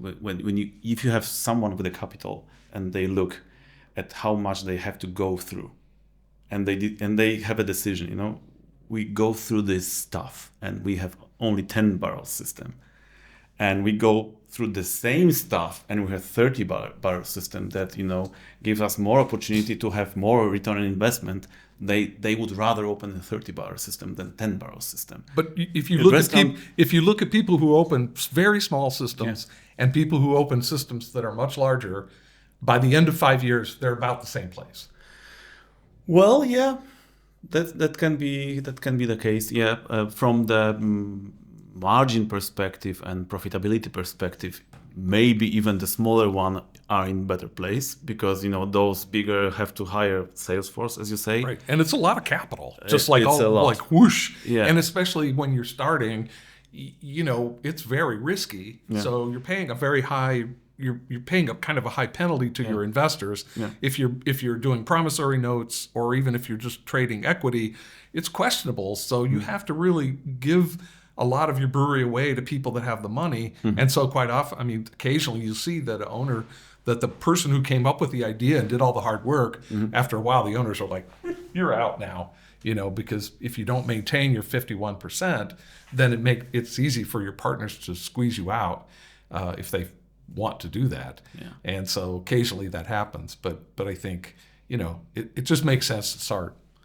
If you have someone with a capital and they look at how much they have to go through, and they have a decision. We go through this stuff, and we have only 10-barrel system. And we go through the same stuff and we have 30-barrel system that gives us more opportunity to have more return on investment. They would rather open a 30-barrel system than 10-barrel system. But if you look at people who open very small systems and people who open systems that are much larger, by the end of 5 years they're about the same place. Well, yeah, that can be the case. Yeah, from the margin perspective and profitability perspective, maybe even the smaller one are in better place, because those bigger have to hire sales force, as you say. Right, and it's a lot of capital, just like whoosh. Yeah, and especially when you're starting, it's very risky. Yeah. So you're paying a very high. You're paying a kind of a high penalty to your investors. Yeah. If you're doing promissory notes, or even if you're just trading equity, it's questionable. So you have to really give a lot of your brewery away to people that have the money. And so quite often, occasionally you see that the person who came up with the idea and did all the hard work, after a while the owners are like, you're out now, because if you don't maintain your 51%, then it's easy for your partners to squeeze you out if they want to do that. Yeah. And so occasionally that happens, but I think it just makes sense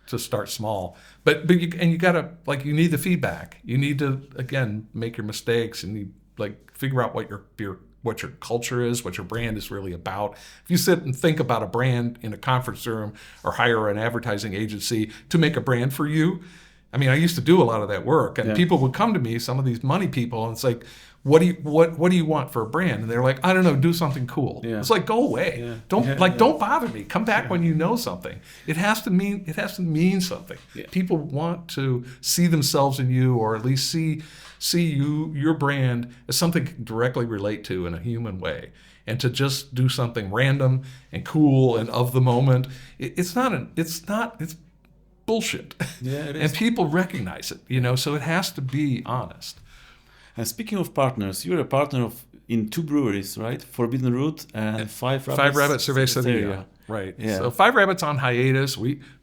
to start small, but you gotta, you need the feedback. You need to, again, make your mistakes, and you figure out what your beer what your culture is, what your brand is really about. If you sit and think about a brand in a conference room or hire an advertising agency to make a brand for you, I mean, I used to do a lot of that work, and people would come to me, some of these money people, and it's like, what do you want for a brand? And they're like, I don't know, do something cool. Yeah. It's like, go away. Yeah. Don't bother me. Come back when you know something. It has to mean something. Yeah. People want to see themselves in you, or at least see your brand as something they can directly relate to in a human way. And to just do something random and cool and of the moment, it's bullshit. Yeah, it is. And people recognize it, so it has to be honest. And speaking of partners, you're a partner in 2 breweries, right? Forbidden Root and Five Rabbit Cervecería. Right. Yeah. So Five Rabbit's on hiatus.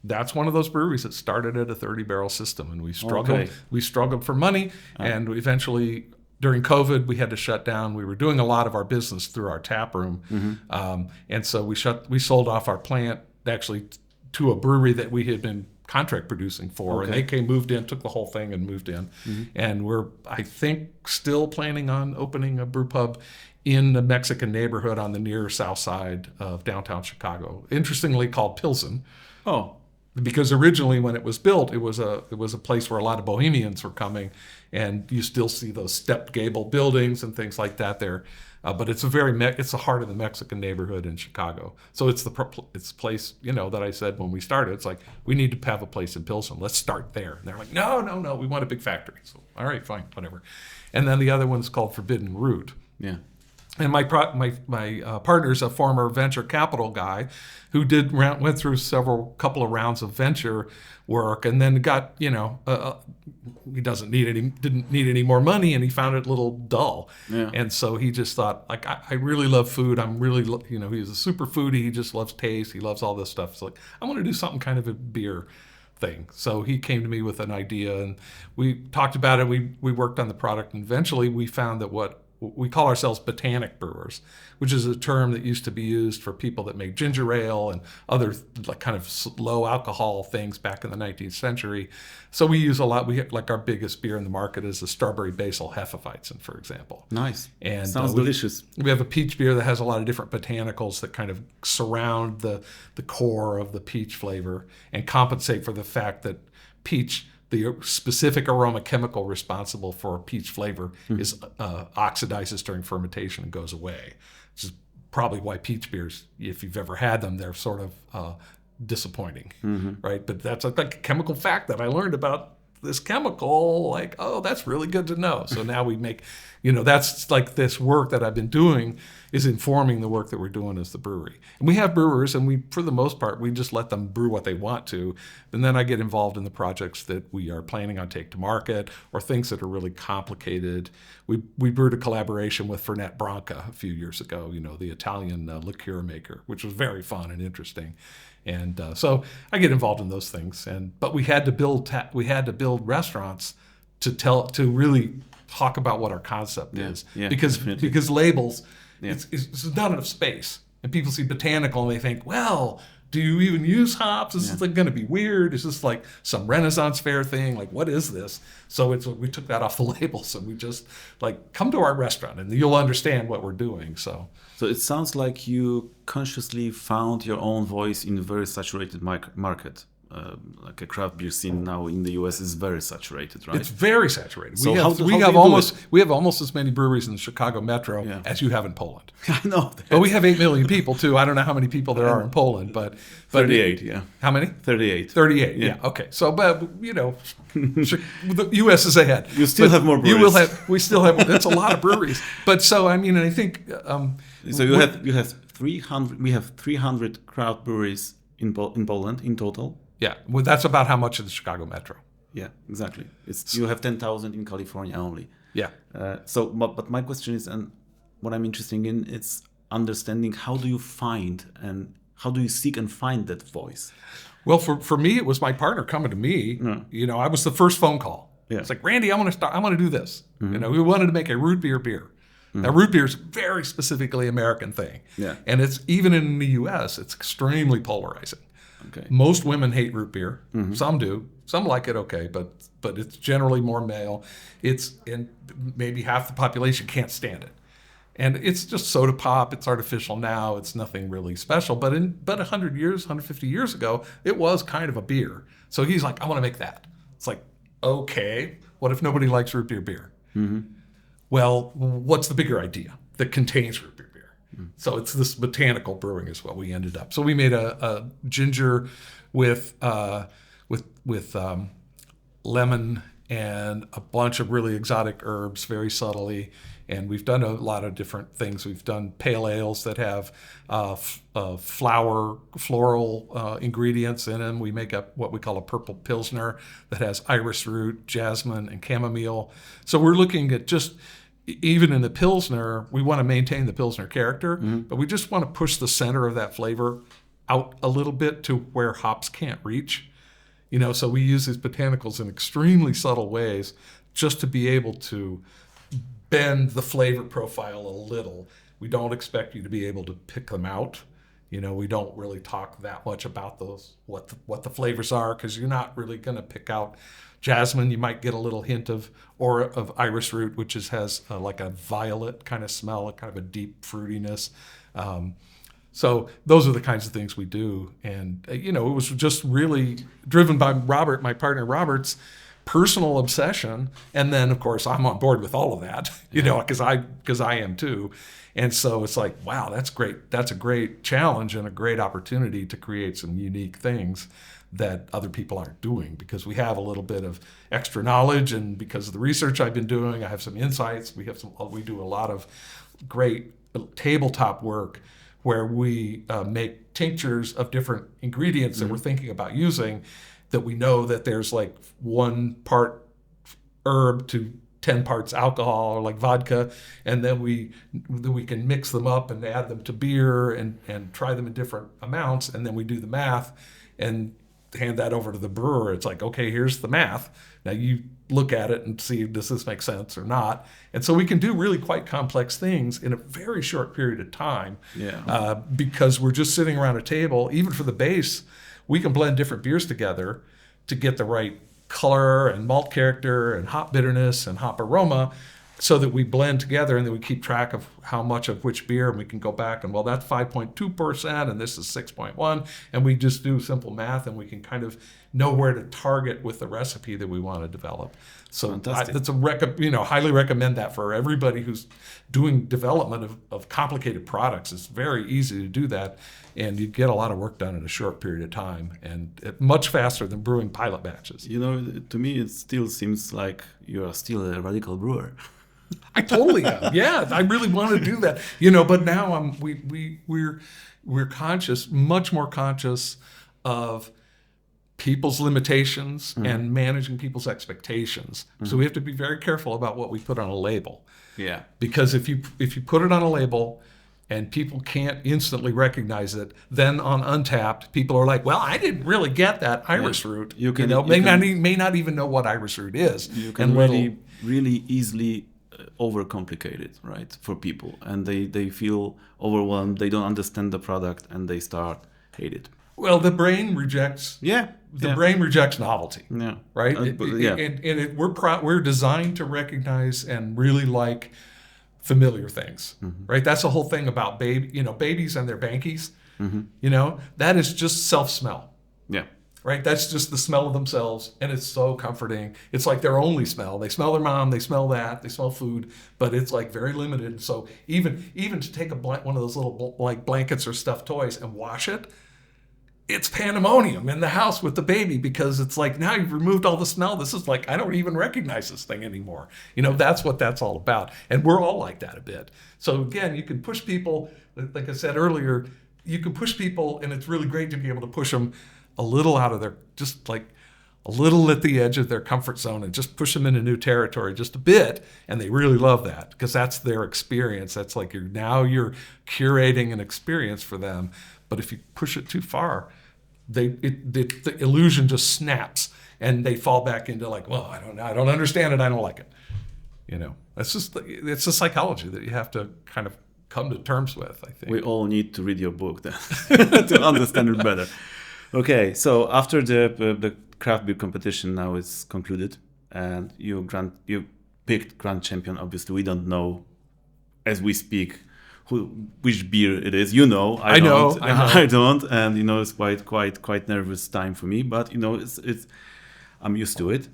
That's one of those breweries that started at a 30-barrel system, and we struggled. Okay. We struggled for money, and eventually, during COVID, we had to shut down. We were doing a lot of our business through our tap room, and so we sold off our plant actually to a brewery that we had been contract producing for, and they moved in, took the whole thing and moved in. And we're, I think, still planning on opening a brew pub in the Mexican neighborhood on the near south side of downtown Chicago, interestingly called Pilsen. Oh. Because originally when it was built, it was a place where a lot of Bohemians were coming, and you still see those stepped gable buildings and things like that there. But it's it's the heart of the Mexican neighborhood in Chicago. So it's the place, that I said when we started, it's like, we need to have a place in Pilsen. Let's start there. And they're like, no, we want a big factory. So, all right, fine, whatever. And then the other one's called Forbidden Root. Yeah. And my partner's a former venture capital guy who went through couple of rounds of venture work, and then got, he didn't need any more money, and he found it a little dull. Yeah. And so he just thought, like, I really love food. I'm really, he's a super foodie. He just loves taste. He loves all this stuff. So like, I want to do something kind of a beer thing. So he came to me with an idea, and we talked about it. We worked on the product, and eventually we found that we call ourselves botanic brewers, which is a term that used to be used for people that make ginger ale and other kind of low alcohol things back in the 19th century. So we use a lot. We have, our biggest beer in the market is the strawberry basil Hefeweizen, for example. Nice. And sounds delicious. We have a peach beer that has a lot of different botanicals that kind of surround the core of the peach flavor and compensate for the fact that peach, the specific aroma chemical responsible for peach flavor, is oxidizes during fermentation and goes away. Which is probably why peach beers, if you've ever had them, they're sort of disappointing, right? But that's like a chemical fact that I learned about this chemical. Like, oh, that's really good to know. So now we make, that's like this work that I've been doing is informing the work that we're doing as the brewery. And we have brewers, and for the most part, we just let them brew what they want to. And then I get involved in the projects that we are planning on take to market, or things that are really complicated. We brewed a collaboration with Fernet Branca a few years ago, the Italian liqueur maker, which was very fun and interesting. And so I get involved in those things. But we had to build restaurants to really talk about what our concept is, because labels. Yeah. It's not enough space. And people see botanical and they think, well, do you even use hops? Is this going to be weird? Is this like some Renaissance fair thing? Like, what is this? So we took that off the labels, and we just come to our restaurant and you'll understand what we're doing. So it sounds like you consciously found your own voice in a very saturated market. Like a craft beer scene now in the US is very saturated, right? It's very saturated. So we have almost as many breweries in the Chicago metro as you have in Poland. I know. But we have 8 million people too. I don't know how many people there are in Poland, but 38. How many? 38. 38. Yeah. Okay. So, but the US is ahead. You still have more breweries. We still have. That's a lot of breweries. But so and I think. So you have 300. We have 300 craft breweries in Poland in total. Yeah, well, that's about how much of the Chicago metro. Yeah, exactly. You have 10,000 in California only. Yeah. But my question is, and what I'm interested in, it's understanding how do you seek and find that voice? Well, for me, it was my partner coming to me. Yeah. I was the first phone call. Yeah. It's like, Randy, I want to do this. Mm-hmm. We wanted to make a root beer beer. Mm-hmm. Now, root beer is a very specifically American thing. Yeah. And it's even in the U.S., it's extremely polarizing. Okay. Most women hate root beer. Mm-hmm. Some do. Some like it okay, but it's generally more male. And maybe half the population can't stand it. And it's just soda pop. It's artificial now. It's nothing really special. But 100 years, 150 years ago, it was kind of a beer. So he's like, I want to make that. It's like, okay, what if nobody likes root beer? Mm-hmm. Well, what's the bigger idea that contains root beer? So it's this botanical brewing is what we ended up. So we made a ginger with lemon and a bunch of really exotic herbs, very subtly. And we've done a lot of different things. We've done pale ales that have floral ingredients in them. We make up what we call a purple pilsner that has iris root, jasmine, and chamomile. So we're looking at just, even in the pilsner, we want to maintain the pilsner character, but we just want to push the center of that flavor out a little bit to where hops can't reach. So we use these botanicals in extremely subtle ways just to be able to bend the flavor profile a little. We don't expect you to be able to pick them out. We don't really talk that much about those, what the flavors are, because you're not really going to pick out jasmine. You might get a little hint of iris root, which has like a violet kind of smell, kind of a deep fruitiness. So those are the kinds of things we do. And, it was just really driven by Robert, my partner Robert's personal obsession. And then, of course, I'm on board with all of that, because I am too. And so it's like, wow, that's great. That's a great challenge and a great opportunity to create some unique things that other people aren't doing, because we have a little bit of extra knowledge, and because of the research I've been doing, I have some insights. We do a lot of great tabletop work where we make tinctures of different ingredients that we're thinking about using, that we know that there's like 1 part herb to 10 parts alcohol, or like vodka, and then we can mix them up and add them to beer and try them in different amounts, and then we do the math and hand that over to the brewer. It's like, okay, here's the math. Now you look at it and see, does this make sense or not? And so we can do really quite complex things in a very short period of time. Because we're just sitting around a table. Even for the base, we can blend different beers together to get the right color and malt character and hop bitterness and hop aroma, so that we blend together, and then we keep track of how much of which beer, and we can go back and, well, that's 5.2% and this is 6.1, and we just do simple math, and we can kind of know where to target with the recipe that we want to develop. So that's highly recommend that for everybody who's doing development of complicated products. It's very easy to do that, and you get a lot of work done in a short period of time, and much faster than brewing pilot batches. To me, it still seems like you're still a radical brewer. I totally am. Yeah, I really want to do that. But now we're conscious, much more conscious of people's limitations and managing people's expectations. So we have to be very careful about what we put on a label. Yeah. Because if you put it on a label and people can't instantly recognize it, then on Untapped, people are like, well, I didn't really get that iris root. May not even know what iris root is. You can really easily overcomplicate it, right, for people, and they feel overwhelmed. They don't understand the product, and they start hate it. Well, the brain rejects. The brain rejects novelty. Yeah. Right. We're designed to recognize and really like familiar things. Right. That's the whole thing about babies and their bankies. That is just self-smell. Yeah. Right? That's just the smell of themselves, and it's so comforting. It's like their only smell. They smell their mom, they smell that, they smell food, but it's like very limited. So even to take one of those little like blankets or stuffed toys and wash it, it's pandemonium in the house with the baby, because it's like, now you've removed all the smell. This is like, I don't even recognize this thing anymore. That's what that's all about. And we're all like that a bit. So again, you can push people, like I said earlier, you can push people, and it's really great to be able to push them a little out of just like a little at the edge of their comfort zone, and just push them into new territory just a bit. And they really love that, because that's their experience. That's like you're curating an experience for them. But if you push it too far, the illusion just snaps, and they fall back into like, well, I don't understand it. I don't like it. It's a psychology that you have to kind of come to terms with, I think. We all need to read your book then to understand it better. Okay, so after the craft beer competition now is concluded, and you picked grand champion. Obviously, we don't know as we speak which beer it is. You know, I know. I don't, and you know, it's quite nervous time for me. But you know, it's I'm used to it.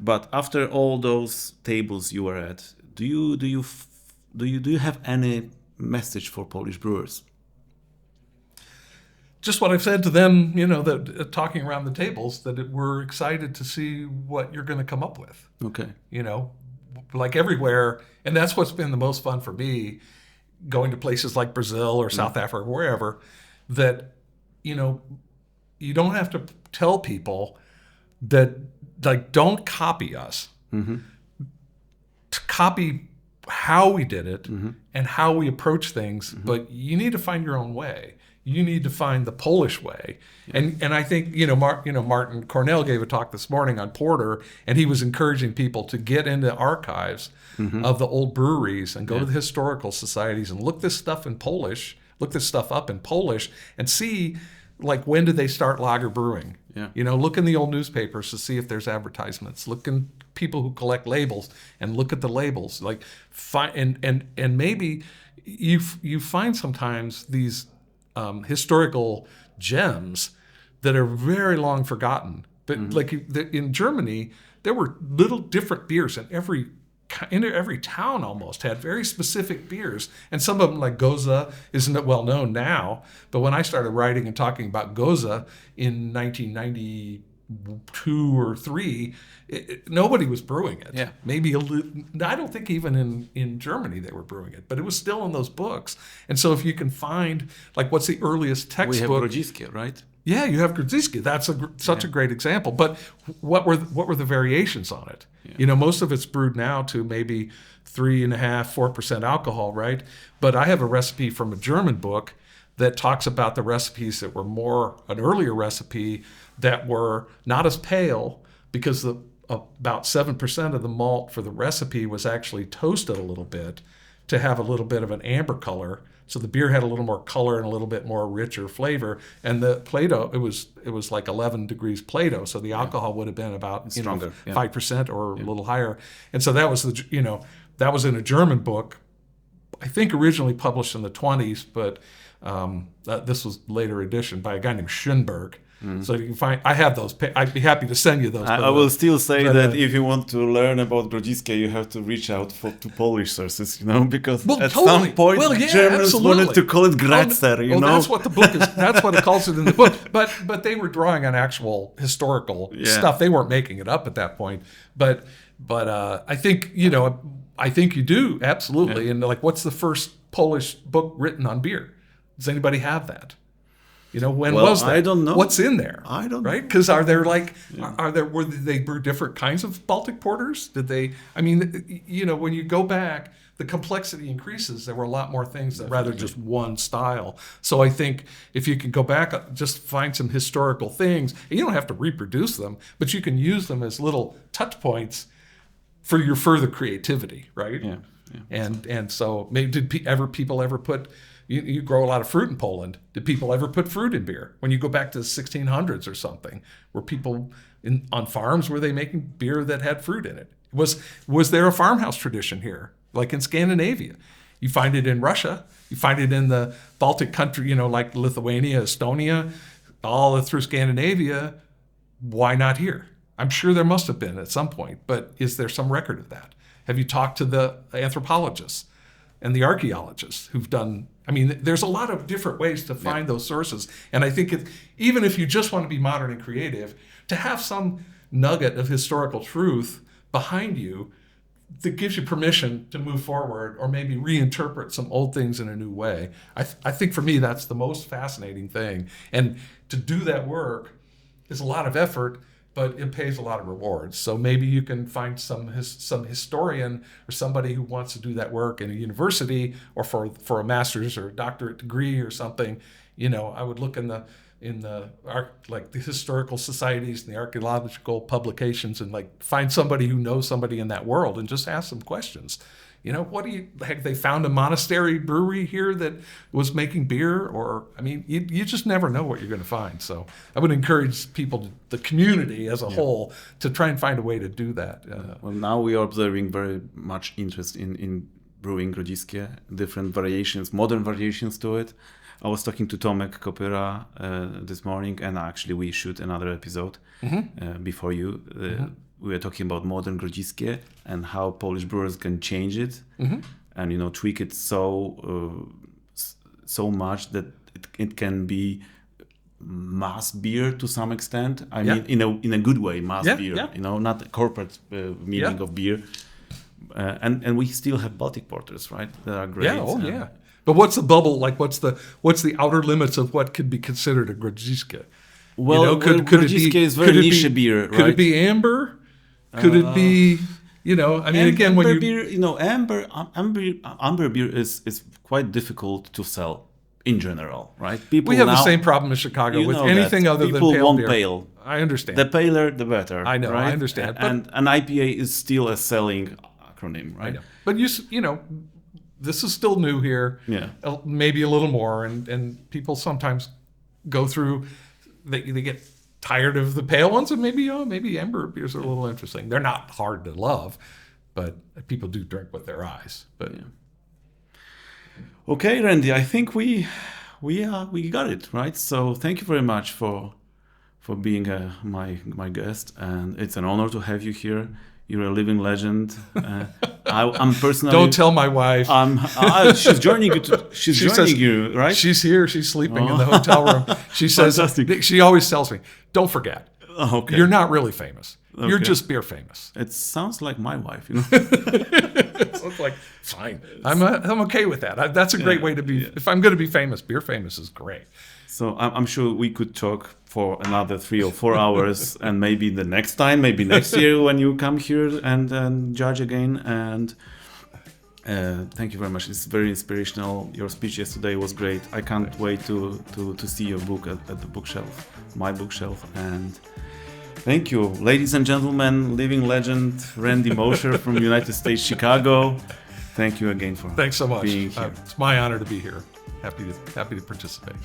But after all those tables you were at, do you have any message for Polish brewers? Just what I've said to them, you know, that talking around the tables, that we're excited to see what you're going to come up with. Okay. You know, like everywhere, and that's what's been the most fun for me, going to places like Brazil or South Africa, wherever, that, you know, you don't have to tell people that, like, don't copy us. To copy how we did it and how we approach things, but you need to find your own way. You need to find the Polish way. And I think, Martin Cornell gave a talk this morning on porter, and he was encouraging people to get into archives of the old breweries and go to the historical societies and look this stuff up in Polish and see, like, when did they start lager brewing? Yeah. You know, look in the old newspapers to see if there's advertisements. Look in people who collect labels and look at the labels. Like, and maybe you find sometimes these historical gems that are very long forgotten. But like in Germany, there were little different beers, and every town almost had very specific beers. And some of them, like Goza, isn't well known now. But when I started writing and talking about Goza in 1992 or 3, nobody was brewing it. Yeah. Maybe I don't think even in Germany they were brewing it, but it was still in those books. And so if you can find, like, what's the earliest textbook? We have Grodziskie, right? Yeah, you have Grodziskie. That's such a great example. But what were the variations on it? Yeah. You know, most of it's brewed now to maybe 3.5-4% alcohol, right? But I have a recipe from a German book that talks about the recipes that were more an earlier recipe that were not as pale, because about 7% of the malt for the recipe was actually toasted a little bit to have a little bit of an amber color. So the beer had a little more color and a little bit more richer flavor. And the Plato, it was like 11 degrees Plato, so the alcohol would have been about stronger, 5% or a little higher. And so that was that was in a German book, I think originally published in the 20s, but this was later edition by a guy named Schönberg. So you can find, I have those. I'd be happy to send you those. I will still say that if you want to learn about Grodziskie, you have to reach out to Polish sources, because at some point Germans wanted to call it Grazer, that's what the book is. That's what it calls it in the book. But they were drawing on actual historical stuff. They weren't making it up at that point. But I think you do, absolutely. Yeah. And like, what's the first Polish book written on beer? Does anybody have that? When was that? I don't know. What's in there? I don't know. Right? Because were they brew different kinds of Baltic porters? Did they? I mean, when you go back, the complexity increases. There were a lot more things that rather just one style. So I think if you can go back, just find some historical things. And you don't have to reproduce them, but you can use them as little touch points for your further creativity, right? Yeah. And so maybe did people ever put? You grow a lot of fruit in Poland. Did people ever put fruit in beer? When you go back to the 1600s or something, were people on farms, were they making beer that had fruit in it? Was there a farmhouse tradition here, like in Scandinavia? You find it in Russia. You find it in the Baltic country, like Lithuania, Estonia, all through Scandinavia. Why not here? I'm sure there must have been at some point, but is there some record of that? Have you talked to the anthropologists and the archaeologists who've done? I mean, there's a lot of different ways to find those sources. And I think even if you just want to be modern and creative, to have some nugget of historical truth behind you that gives you permission to move forward or maybe reinterpret some old things in a new way. I think for me, that's the most fascinating thing. And to do that work is a lot of effort, but it pays a lot of rewards. So maybe you can find some historian or somebody who wants to do that work in a university or for a master's or a doctorate degree or something. I would look in the historical societies and the archaeological publications and find somebody who knows somebody in that world and just ask them questions. Have they found a monastery brewery here that was making beer? Or, I mean, you just never know what you're going to find. So I would encourage people, the community as a whole, to try and find a way to do that. Well, now we are observing very much interest in brewing grodziskie, different variations, modern variations to it. I was talking to Tomek Kopyra this morning, and actually we shoot another episode before you. We were talking about modern grodziskie and how Polish brewers can change it and tweak it so much that it can be mass beer to some extent. I mean, in a good way, mass beer. Not the corporate meaning of beer. And we still have Baltic porters, right? That are great. Yeah. But what's the bubble? Like, what's the outer limits of what could be considered a grodziske? Well, grodziske is very niche beer, right? Could it be amber? Could it be, I mean, again, when you beer, amber beer is quite difficult to sell in general, right? We have the same problem in Chicago with anything other than pale people want beer. Pale. I understand. The paler, the better. I know, right? I understand. And an IPA is still a selling acronym, right? But this is still new here. Yeah. Maybe a little more, and people sometimes go through. They get tired of the pale ones, and maybe amber beers are a little interesting. They're not hard to love, but people do drink with their eyes. But okay, Randy, I think we got it right. So thank you very much for being my guest, and it's an honor to have you here. You're a living legend. I'm personally. Don't tell my wife. She's joining you. She's joining you, right? She's here. She's sleeping in the hotel room. She says. Fantastic. She always tells me, "Don't forget, okay. You're not really famous. Okay. You're just beer famous." It sounds like my wife. It's like fine. I'm okay with that. That's a great way to be. Yeah. If I'm going to be famous, beer famous is great. So I'm sure we could talk for another 3 or 4 hours, and maybe the next time, maybe next year when you come here and judge again. And thank you very much. It's very inspirational. Your speech yesterday was great. I can't wait to see your book at the bookshelf, my bookshelf. And thank you, ladies and gentlemen, living legend Randy Mosher from United States, Chicago. Thank you again for Thanks so much. being here. It's my honor to be here. Happy to participate.